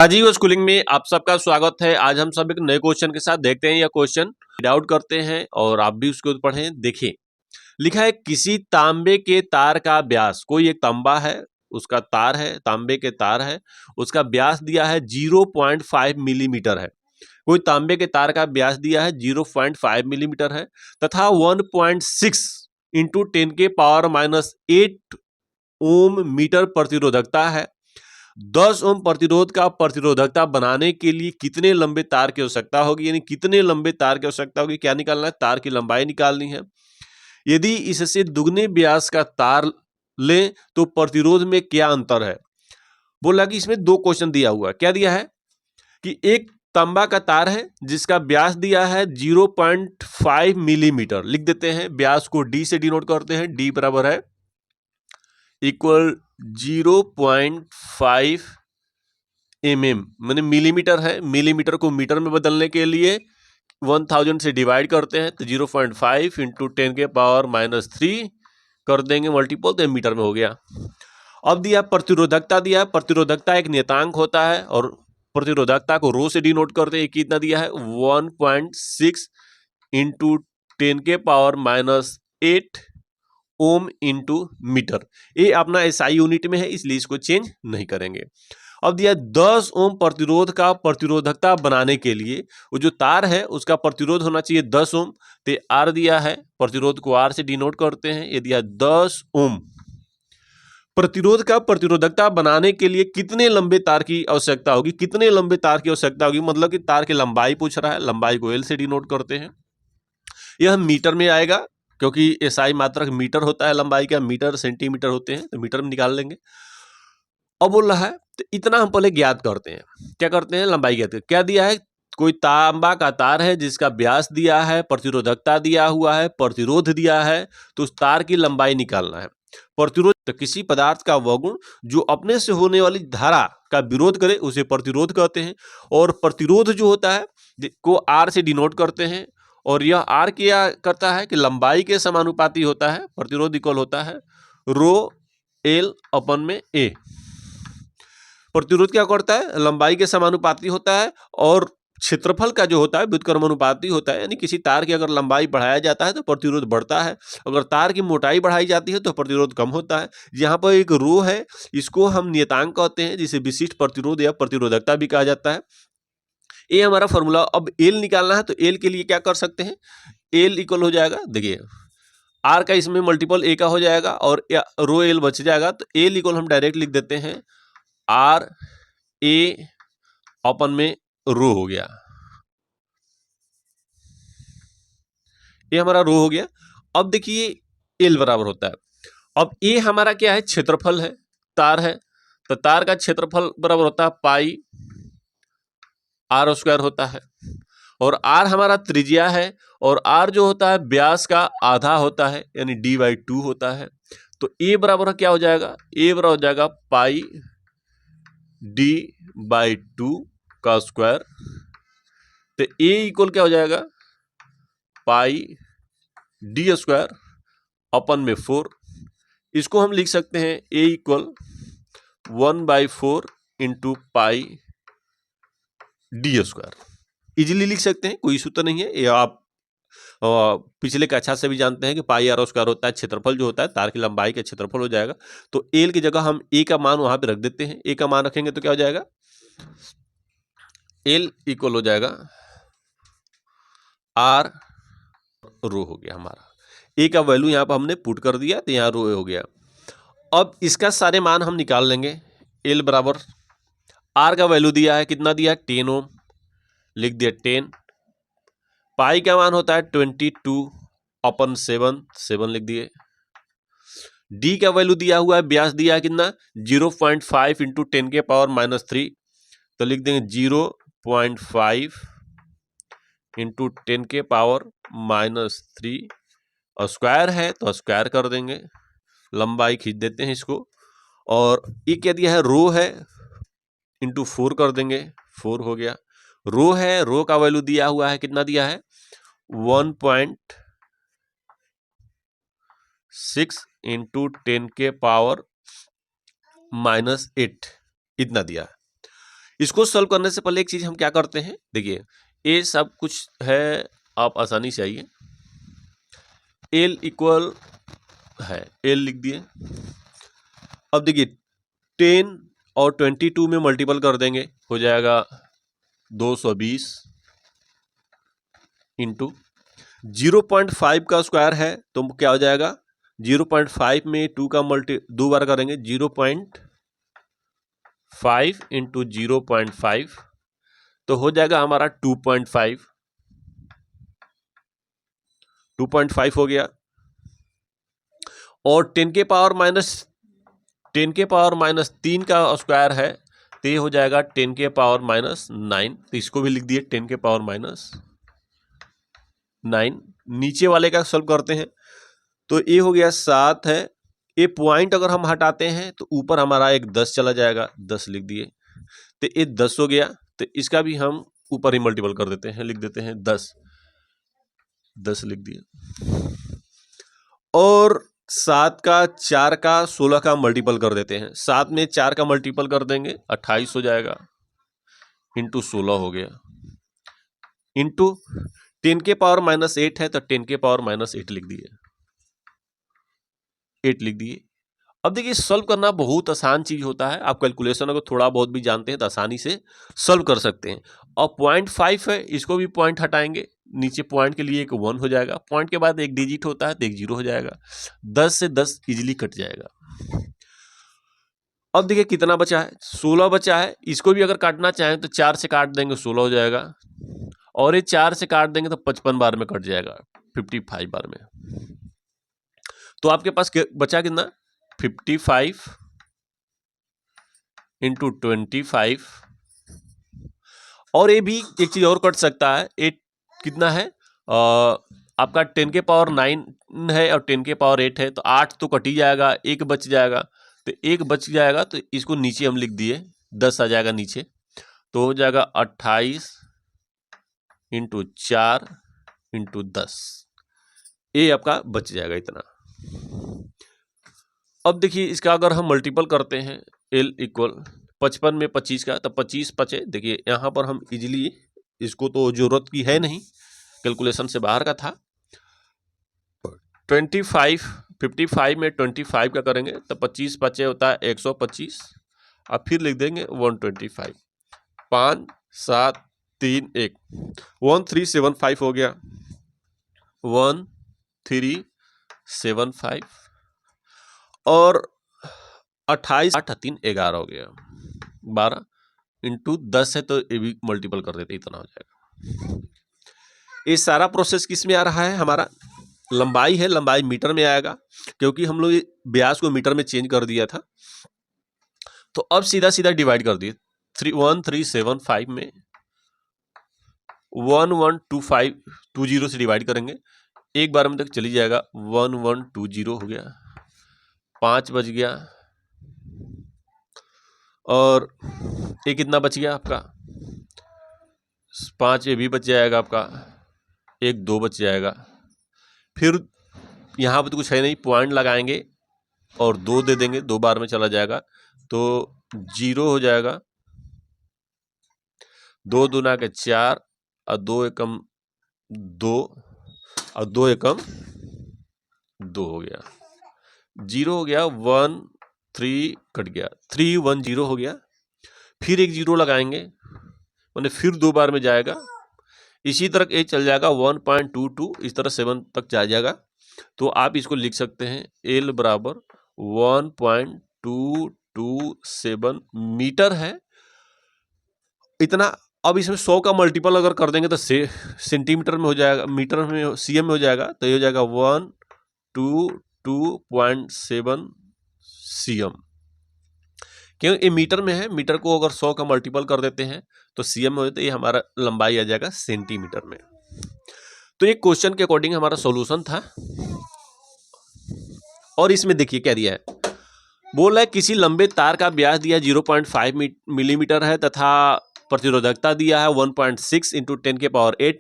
Rajiv schooling में आप सबका स्वागत है। आज हम सब एक नए क्वेश्चन के साथ देखते हैं। यह क्वेश्चन डाउट करते हैं और आप भी उसको पढ़ें। देखिए, लिखा है किसी तांबे के तार का व्यास, कोई एक तांबा है, उसका तार है, तांबे के तार है, उसका व्यास दिया है 0.5 मिलीमीटर है। कोई तांबे के तार का व्यास दिया है 0.5 मिलीमीटर है तथा 1.6 इंटू 10 के पावर -8 ओम मीटर प्रतिरोधकता है। 10 ओम प्रतिरोध का प्रतिरोधकता बनाने के लिए कितने लंबे तार की आवश्यकता होगी, यानी कितने लंबे तार की आवश्यकता होगी। क्या निकालना है? तार की लंबाई निकालनी है। यदि इससे दुगने व्यास का तार लें तो प्रतिरोध में क्या अंतर है। बोला कि इसमें दो क्वेश्चन दिया हुआ है। क्या दिया है कि एक तांबा का तार है जिसका व्यास दिया है 0.5 मिलीमीटर। लिख देते हैं, व्यास को डी से डिनोट करते हैं। डी बराबर है इक्वल 0.5 मैंने मिलीमीटर है, मिलीमीटर को मीटर में बदलने के लिए 1000 से डिवाइड करते हैं तो 0.5 इंटू 10 के पावर -3 कर देंगे मल्टीपल, तो मीटर में हो गया। अब दिया प्रतिरोधकता, दिया प्रतिरोधकता एक नियतांक होता है और प्रतिरोधकता को रो से डिनोट करते हैं। कितना दिया है 1.6 इंटू 10 के पावर -8 ओम इंटू मीटर। ये अपना एसआई यूनिट में है, इसलिए इसको चेंज नहीं करेंगे। अब दिया 10 ओम प्रतिरोध का प्रतिरोधकता बनाने के लिए वो जो तार है उसका प्रतिरोध होना चाहिए 10 ओम। तो आर दिया है, प्रतिरोध को आर से डिनोट करते हैं। ये दिया 10 ओम। प्रतिरोध का प्रतिरोधकता बनाने के लिए कितने लंबे तार की आवश्यकता होगी, कितने लंबे तार की आवश्यकता होगी, मतलब कि तार की लंबाई पूछ रहा है। लंबाई को एल से डिनोट करते हैं। यह मीटर में आएगा क्योंकि एसआई मात्रक मीटर होता है, लंबाई का मीटर सेंटीमीटर होते हैं, तो मीटर में निकाल लेंगे। अब बोल रहा है तो इतना हम पहले ज्ञात करते हैं। क्या करते हैं? लंबाई ज्ञात करते। क्या दिया है? कोई तांबा का तार है जिसका व्यास दिया है, प्रतिरोधकता दिया हुआ है, प्रतिरोध दिया है, तो उस तार की लंबाई निकालना है। प्रतिरोध तो किसी पदार्थ का वह गुण जो अपने से होने वाली धारा का विरोध करे उसे प्रतिरोध कहते हैं। और प्रतिरोध जो होता है को आर से डिनोट करते हैं। और यह आर क्या करता है कि लंबाई के समानुपाती होता है। प्रतिरोध इक्वल होता है रो एल अपन में ए। प्रतिरोध क्या करता है? लंबाई के समानुपाती होता है और क्षेत्रफल का जो होता है व्युत्क्रमानुपाती होता है। यानी किसी तार की अगर लंबाई बढ़ाया जाता है तो प्रतिरोध बढ़ता है, अगर तार की मोटाई बढ़ाई जाती है तो प्रतिरोध कम होता है। यहाँ पर एक रो है, इसको हम नियतांक कहते हैं, जिसे विशिष्ट प्रतिरोध या प्रतिरोधकता भी कहा जाता है। ये हमारा फॉर्मूला। अब एल निकालना है तो एल के लिए क्या कर सकते हैं? एल इक्वल हो जाएगा, देखिए आर का इसमें मल्टीपल ए का हो जाएगा और रो एल बच जाएगा, तो एल इक्वल हम डायरेक्ट लिख देते हैं आर ए अपन में रो हो गया। ये हमारा रो हो गया। अब देखिए एल बराबर होता है, अब ए हमारा क्या है? क्षेत्रफल है, तार है, तो तार का क्षेत्रफल बराबर होता है पाई आर स्क्वायर होता है। और आर हमारा त्रिज्या है और आर जो होता है व्यास का आधा होता है, यानी d/2 होता है। तो ए बराबर क्या हो जाएगा? ए बराबर हो जाएगा पाई d/2 का स्क्वायर। तो ए इक्वल क्या हो जाएगा? पाई डी स्क्वायर अपन में 4। इसको हम लिख सकते हैं a equal 1/4 into pi d square. Easily लिख सकते हैं, कोई इशू तो नहीं है। ये आप पिछले कक्षा से भी जानते हैं कि पाई आर स्क्वायर होता है क्षेत्रफल जो होता है, तार की लंबाई का क्षेत्रफल हो जाएगा। तो एल की जगह हम ए का मान वहां पे रख देते हैं। ए का मान रखेंगे तो क्या हो जाएगा? एल इक्वल हो जाएगा आर रो हो गया हमारा। ए का वैल्यू यहाँ पर हमने पुट कर दिया तो यहाँ रो हो गया। अब इसका सारे मान हम निकाल लेंगे। एल बराबर आर का वैल्यू दिया है, कितना दिया है? 10 ओम, लिख दिया 10। पाई का मान होता है 22/7, 7 लिख दिए। डी का वैल्यू दिया हुआ है, व्यास दिया है कितना? 0.5 इंटू 10 के पावर -3, तो लिख देंगे 0.5 इंटू 10 के पावर -3। और स्क्वायर है तो स्क्वायर कर देंगे, लंबाई खींच देते हैं इसको। और ये क्या दिया है? रो है, इंटू 4 कर देंगे, 4 हो गया। रो है, रो का वैल्यू दिया हुआ है, कितना दिया है? 1.6 इंटू 10 के पावर -8, इतना दिया है। इसको सॉल्व करने से पहले एक चीज हम क्या करते हैं, देखिए ये सब कुछ है, आप आसानी से आइए, एल इक्वल है, एल लिख दिए। अब देखिए 10 और 22 में मल्टीपल कर देंगे, हो जाएगा 220 इंटू 0.5 का स्क्वायर है तो क्या हो जाएगा, 0.5 में 2 का मल्टी 2 बार करेंगे, 0.5 इंटू 0.5 तो हो जाएगा हमारा 2.5 हो गया। और 10 के पावर माइनस 3 का स्क्वायर है तो ये हो जाएगा 10 के पावर माइनस 9, तो इसको भी लिख दिए 10 के पावर माइनस 9। नीचे वाले का सॉल्व करते हैं तो ये हो गया 7 है, ये पॉइंट अगर हम हटाते हैं तो ऊपर हमारा एक 10 चला जाएगा, 10 लिख दिए, तो ये 10 हो गया, तो इसका भी हम ऊपर ही मल्टीपल कर देते हैं, लिख देते हैं 10 लिख दिए। और 7 का 4 का 16 का मल्टीपल कर देते हैं, 7 में 4 का मल्टीपल कर देंगे 28 हो जाएगा, इंटू 16 हो गया, इंटू 10 के पावर माइनस 8 है तो 10 के पावर माइनस 8 लिख दिए, 8 लिख दिए। अब देखिए सॉल्व करना बहुत आसान चीज होता है, आप कैलकुलेशन अगर थोड़ा बहुत भी जानते हैं तो आसानी से सॉल्व कर सकते हैं। और 0.5 है, इसको भी पॉइंट हटाएंगे, नीचे पॉइंट के लिए एक 1 हो जाएगा, पॉइंट के बाद एक डिजिट होता है तो एक 0 हो जाएगा, 10 से 10 इजीली कट जाएगा। अब देखिए कितना बचा है, 16 बचा है, इसको भी अगर काटना चाहें तो 4 से काट देंगे 16 हो जाएगा, और ये 4 से काट देंगे तो 55 बार में कट जाएगा, 55 बार में। तो आपके पास बचा कितना, 55 इंटू 25, और ये भी एक चीज और कट सकता है, ये कितना है आपका 10 के पावर 9 है और 10 के पावर 8 है तो 8 तो कट ही जाएगा, एक बच जाएगा, तो एक बच जाएगा तो इसको नीचे हम लिख दिए, 10 आ जाएगा नीचे, तो हो जाएगा 28 इंटू 4 इंटू 10, ये आपका बच जाएगा इतना। अब देखिए इसका अगर हम मल्टीपल करते हैं, एल इक्वल 55 में 25 का, तो 25 बचे, देखिए यहाँ पर हम इजीली, इसको तो जरूरत की है नहीं, कैलकुलेशन से बाहर का था, 55 में 25 का करेंगे तो 25 बचे होता है 125, अब फिर लिख देंगे 125, 5 7 3 1, 1375 हो गया, 1375, और 28 8 3 11 हो गया, 12 इंटू 10 है तो ये भी मल्टीपल कर देते, इतना हो जाएगा। ये सारा प्रोसेस किस में आ रहा है, हमारा लंबाई है, लंबाई मीटर में आएगा, क्योंकि हम लोग व्यास को मीटर में चेंज कर दिया था। तो अब सीधा सीधा डिवाइड कर दिए, 1375 में 1125 से डिवाइड करेंगे, एक बार में तक चली जाएगा, 1120 हो गया, 5 बच गया, और ये कितना बच गया आपका, 5 ये भी बच जाएगा आपका, एक 2 बच जाएगा, फिर यहाँ पे तो कुछ है नहीं, पॉइंट लगाएंगे और 2 दे देंगे, 2 बार में चला जाएगा तो 0 हो जाएगा, 2 दूना के 4 और 2 एकम 2 और 2 एकम 2 हो गया, 0 हो गया, 1 3 कट गया, 310 हो गया, फिर एक 0 लगाएंगे, मैंने फिर 2 बार में जाएगा, इसी तरह ये चल जाएगा 1.22, इस तरह 7 तक जा जाएगा। तो आप इसको लिख सकते हैं L बराबर 1.227 मीटर है, इतना। अब इसमें 100 का मल्टीपल अगर कर देंगे तो सेंटीमीटर में हो जाएगा, मीटर में CM में हो जाएगा, तो ये हो जाएगा 122.7 CM, क्यों ये मीटर में है, मीटर को अगर 100 का मल्टीपल कर देते हैं तो CM में हो जाता है, ये हमारा लंबाई आ जाएगा सेंटीमीटर में। तो ये क्वेश्चन के अकॉर्डिंग हमारा सॉल्यूशन था। और इसमें देखिए क्या दिया है, बोल रहा है किसी लंबे तार का व्यास दिया 0.5 मिलीमीटर है तथा प्रतिरोधकता दिया है 1.6 इंटू 10 के पावर 8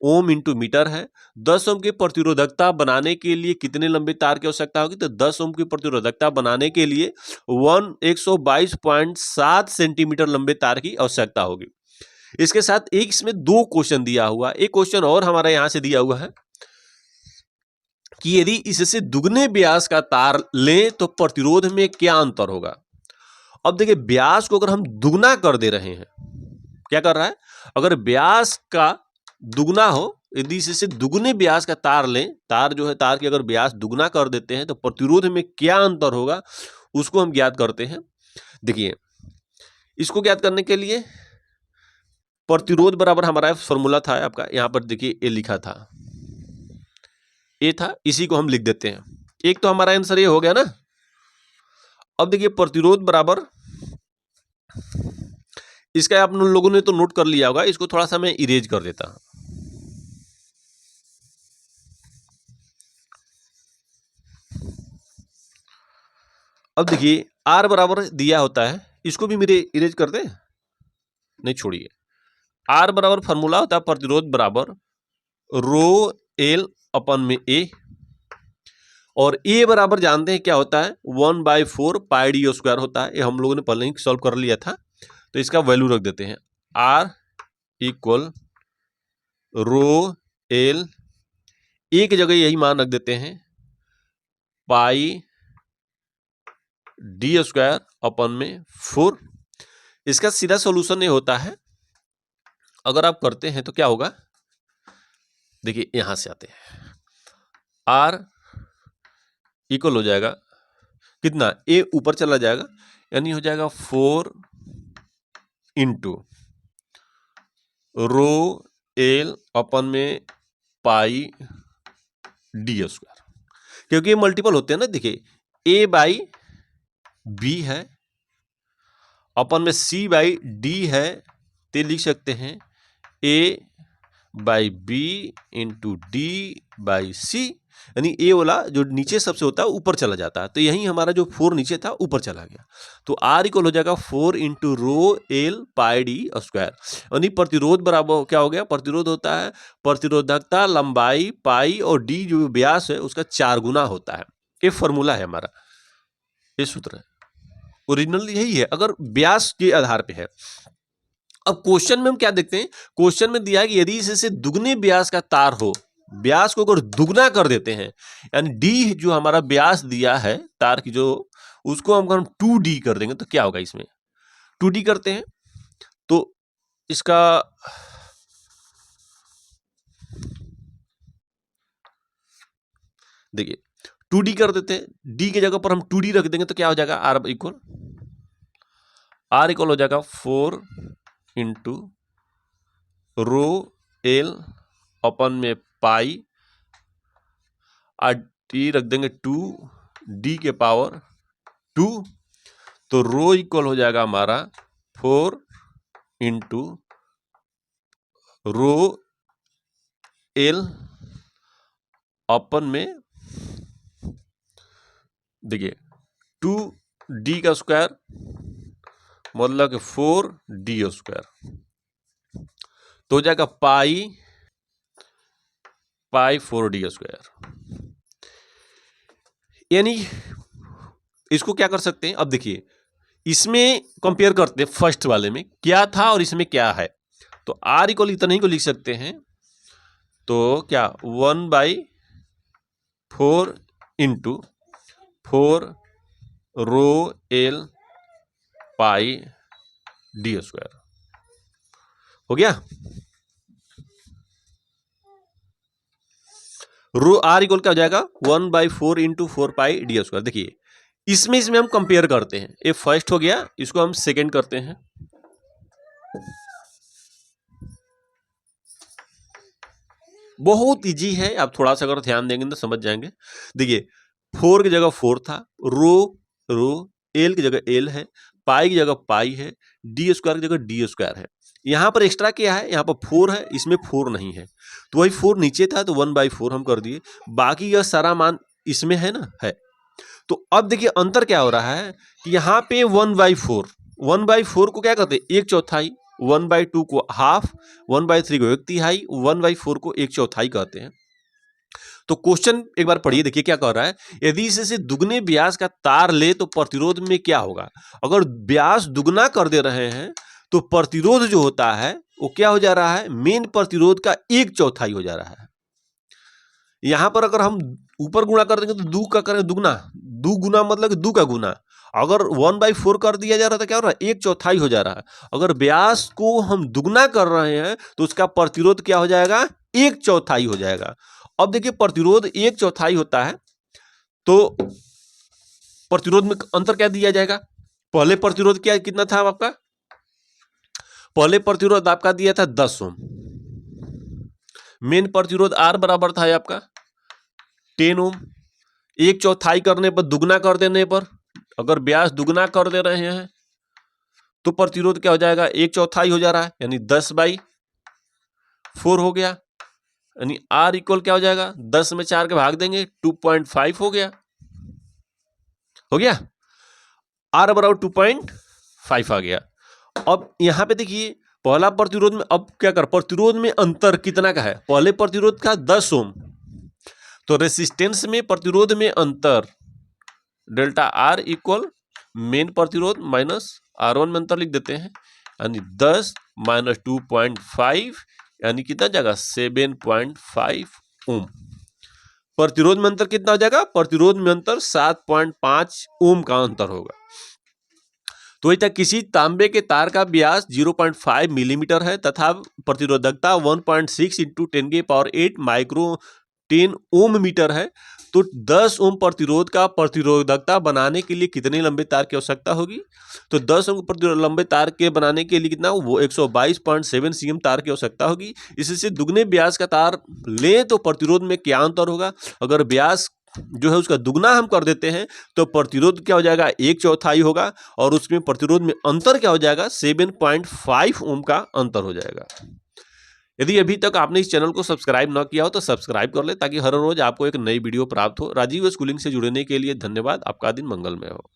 ओम इंटू मीटर है। 10 ओम की प्रतिरोधकता बनाने के लिए कितने लंबे तार की आवश्यकता होगी? तो 10 ओम की प्रतिरोधकता बनाने के लिए 122.7 सेंटीमीटर लंबे तार की आवश्यकता होगी। इसके साथ एक इसमें 2 क्वेश्चन दिया हुआ, एक क्वेश्चन और हमारा यहां से दिया हुआ है कि यदि इससे दुगने व्यास का तार लें तो प्रतिरोध में क्या अंतर होगा। अब देखिए, व्यास को अगर हम दुगना कर दे रहे हैं, क्या कर रहा है, अगर व्यास का दुगना हो, यदि इससे दुगने व्यास का तार लें, तार जो है, तार की अगर व्यास दुगना कर देते हैं तो प्रतिरोध में क्या अंतर होगा, उसको हम ज्ञात करते हैं। देखिए, इसको ज्ञात करने के लिए प्रतिरोध बराबर हमारा फॉर्मूला था आपका, यहां पर देखिए ए लिखा था, ए था, इसी को हम लिख देते हैं। एक तो हमारा आंसर ये हो गया ना। अब देखिए, प्रतिरोध बराबर, इसका आप लोगों ने तो नोट कर लिया होगा, इसको थोड़ा सा मैं इरेज कर देता हूं। अब देखिए, आर बराबर दिया होता है, इसको भी मेरे इरेज कर दे, नहीं छोड़िए। आर बराबर फॉर्मूला होता है प्रतिरोध बराबर रो एल अपन में ए, और ए बराबर जानते हैं क्या होता है, 1/4 पाई डी स्क्वायर होता है। ये हम लोगों ने पहले ही सॉल्व कर लिया था, तो इसका वैल्यू रख देते हैं। आर इक्वल रो एल, ए की जगह यही मान रख देते हैं, पाई डी स्क्वायर अपन में 4। इसका सीधा सॉल्यूशन ये होता है, अगर आप करते हैं तो क्या होगा, देखिए यहां से आते हैं, आर इक्वल हो जाएगा कितना, ए ऊपर चला जाएगा, यानी हो जाएगा 4 इंटू रो एल अपन में पाई डी स्क्वायर, क्योंकि ये मल्टीपल होते हैं ना। देखिए, ए बाई बी है, अपन में सी बाई डी है, तो लिख सकते हैं a by b into d by c, यानी ए वाला जो नीचे सबसे होता है ऊपर चला जाता है, तो यही हमारा जो 4 नीचे था ऊपर चला गया, तो आर इक्वल हो जाएगा 4 इंटू रो एल पाई डी स्क्वायर। यानी प्रतिरोध बराबर क्या हो गया, प्रतिरोध होता है प्रतिरोधकता लंबाई पाई और डी जो व्यास है उसका 4 गुना होता है। ये फॉर्मूला है हमारा, ये सूत्र है, ओरिजिनल यही है, अगर व्यास के आधार पे है। अब क्वेश्चन में हम क्या देखते हैं, क्वेश्चन में दिया है कि यदि इससे दुगने व्यास का तार हो, व्यास को अगर दुगना कर देते हैं, यानी डी जो हमारा व्यास दिया है तार की जो, उसको अगर हम 2d कर देंगे तो क्या होगा, इसमें 2d करते हैं तो इसका देखिए 2d कर देते हैं, d की जगह पर हम 2d रख देंगे तो क्या हो जाएगा, आर इक्वल हो जाएगा 4 इंटू रो एल अपन में पाई, और टी रख देंगे 2 डी के पावर 2, तो रो इक्वल हो जाएगा हमारा 4 इंटू रो एल अपन में, देखिए 2d का स्क्वायर मतलब कि 4d स्क्वायर, तो हो जाएगा पाई 4d स्क्वायर। यानी इसको क्या कर सकते हैं, अब देखिए इसमें कंपेयर करते हैं, फर्स्ट वाले में क्या था और इसमें क्या है, तो आर इक्वल इतना ही को लिख सकते हैं, तो क्या 1/4 इंटू 4 रो एल पाई डी स्क्वायर हो गया। रो आर इक्वल क्या हो जाएगा, 1/4 इंटू 4 पाई डी स्क्वायर। देखिए इसमें हम कंपेयर करते हैं, ये फर्स्ट हो गया, इसको हम सेकंड करते हैं, बहुत इजी है, आप थोड़ा सा अगर ध्यान देंगे तो समझ जाएंगे। देखिए 4 की जगह 4 था, रो एल की जगह एल है, पाई की जगह पाई है, डी स्क्वायर की जगह डी स्क्वायर है। यहाँ पर एक्स्ट्रा क्या है, यहाँ पर 4 है, इसमें 4 नहीं है, तो वही 4 नीचे था तो 1/4 हम कर दिए, बाकी यह सारा मान इसमें है ना, है। तो अब देखिए अंतर क्या हो रहा है कि यहाँ पे 1/4 को क्या करते हैं, 1/4 1/2 को हाफ, 1/3 को 1/3, 1/4 को 1/4 कहते हैं। तो क्वेश्चन एक बार पढ़िए, देखिए क्या कह रहा है। यदि इसे दुगने व्यास का तार ले तो प्रतिरोध में क्या होगा। अगर व्यास दुगना कर दे रहे हैं तो प्रतिरोध जो होता है वो क्या हो जा रहा है, मेन प्रतिरोध का 1/4 हो जा रहा है। यहां पर अगर हम ऊपर गुणा कर देंगे तो दू का करें दुगना, दू गुना मतलब कि दू का गुना। अगर 1/4 कर दिया जा रहा था क्या हो रहा है, 1/4 हो जा रहा है। अगर व्यास को हम दुगना कर रहे हैं तो उसका प्रतिरोध क्या हो जाएगा, 1/4 हो जाएगा। अब देखिए प्रतिरोध 1/4 होता है तो प्रतिरोध में अंतर क्या दिया जाएगा। पहले प्रतिरोध क्या कितना था आपका, पहले प्रतिरोध आपका दिया था 10 ओम। मेन प्रतिरोध R बराबर था आपका 10 ओम। 1/4 करने पर, दुगना कर देने पर, अगर व्यास दुगना कर दे रहे हैं तो प्रतिरोध क्या हो जाएगा, 1/4 हो जा रहा है, यानी 10/4 हो गया। यानी R इक्वल क्या हो जाएगा, 10 में 4 के भाग देंगे 2.5 हो गया। R बराबर 2.5 आ गया। अब यहां पे देखिए पहला प्रतिरोध में अब क्या कर, प्रतिरोध में अंतर कितना का है, पहले प्रतिरोध का 10 ओम, तो रेसिस्टेंस में प्रतिरोध में अंतर डेल्टा R इक्वल मेन प्रतिरोध माइनस R1 में अंतर लिख देते हैं, यानी 10 माइनस 2.5 यानी कितना जाएगा 7.5 ओम। प्रतिरोध में अंतर कितना हो जाएगा, प्रतिरोध में अंतर 7.5 ओम का अंतर होगा। तो इतना किसी तांबे के तार का व्यास 0.5 मिलीमीटर है तथा प्रतिरोधकता 1.6 इंटू 10⁸ माइक्रो 10 ओम मीटर है। तो 10 ओम प्रतिरोध का प्रतिरोधकता बनाने के लिए कितने लंबे तार की आवश्यकता होगी, तो 10 ओम लंबे तार के बनाने के लिए कितना, वो 122.7 सीएम तार की आवश्यकता होगी। इससे दुगने व्यास का तार लें तो प्रतिरोध में क्या अंतर होगा। अगर व्यास जो है उसका दुगना हम कर देते हैं तो प्रतिरोध क्या हो जाएगा, 1/4 होगा, और उसमें प्रतिरोध में अंतर क्या हो जाएगा, 7.5 ओम का अंतर हो जाएगा। यदि अभी तक आपने इस चैनल को सब्सक्राइब न किया हो तो सब्सक्राइब कर ले, ताकि हर रोज आपको एक नई वीडियो प्राप्त हो। राजीव स्कूलिंग से जुड़ने के लिए धन्यवाद। आपका दिन मंगलमय हो।